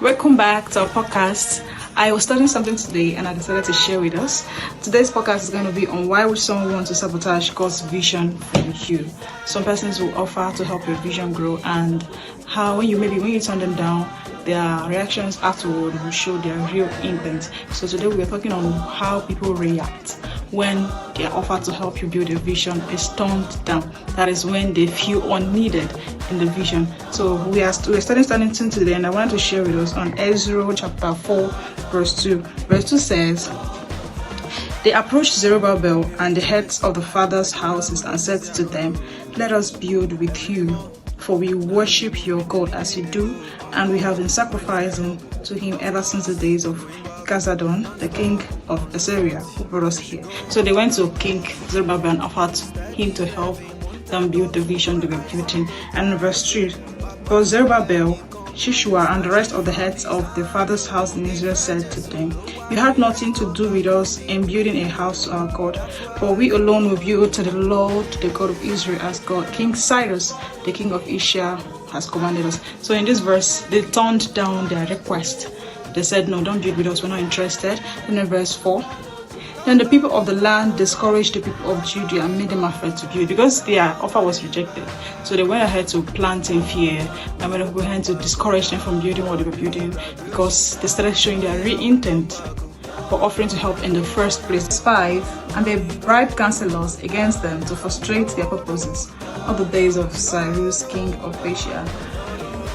Welcome back to our podcast. I was studying something today and I decided to share with us. Today's podcast is going to be on why would someone want to sabotage God's vision for you. Some persons will offer to help your vision grow, and how when you turn them down, their reactions afterward will show their real intent. So today we are talking on how people react when their offer to help you build a vision is turned down. That is when they feel unneeded in the vision. So we're studying today, and I wanted to share with us on Ezra chapter 4 verse 2. Verse 2 says, "They approached Zerubbabel and the heads of the fathers' houses and said to them, 'Let us build with you, for we worship your God as you do, and we have been sacrificing to him ever since the days of Gazadon, the king of Assyria, who brought us here.'" So they went to King Zerubbabel and offered him to help them build the vision they were building. And in verse 3, "But Zerubbabel, Shishua, and the rest of the heads of the father's house in Israel said to them, 'You had nothing to do with us in building a house to our God, for we alone will build to the Lord, the God of Israel, as God. King Cyrus, the king of Asia, has commanded us.'" So in this verse, they turned down their request. They said, "No, don't build with us, we're not interested." Then in verse 4, "Then the people of the land discouraged the people of Judea and made them afraid to build," because their offer was rejected. So they went ahead to plant in fear and went ahead to discourage them from building what they were building, because they started showing their real intent for offering to help in the first place. 5, "And they bribed counselors against them to frustrate their purposes all the days of Cyrus, king of Persia,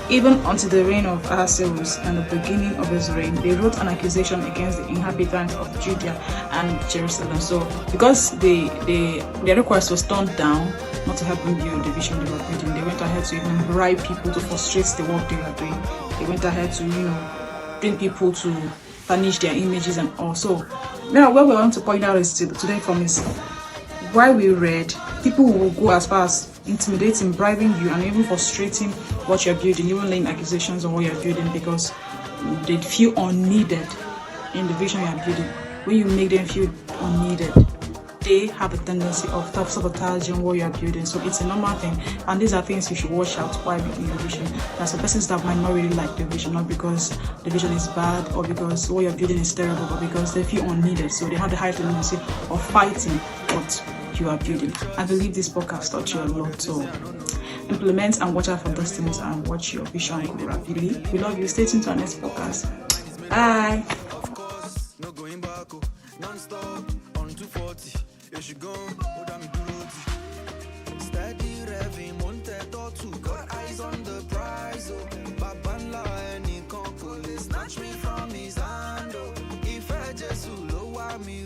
even until the reign of Ahasuerus and the beginning of his reign. They wrote an accusation against the inhabitants of Judea and Jerusalem." So because their request was turned down, not to help them build the vision they were building, they went ahead to even bribe people to frustrate the work they were doing. They went ahead to, bring people to tarnish their images and all. So now what we want to point out is today from is why we read, people will go as far as intimidating, bribing you, and even frustrating what you're building, even laying accusations on what you're building, because they feel unneeded in the vision you're building. When you make them feel unneeded, they have a tendency of sabotaging what you're building. So it's a normal thing, and these are things you should watch out while building your vision. There's some persons that might not really like the vision, not because the vision is bad or because what you're building is terrible, but because they feel unneeded. So they have the high tendency of fighting what you are building. I believe this podcast taught you a lot, so implement and watch out for those things and watch your vision grow rapidly. We love you. Stay tuned to our next podcast. Bye. Snatch me from his hand, if I just lower me.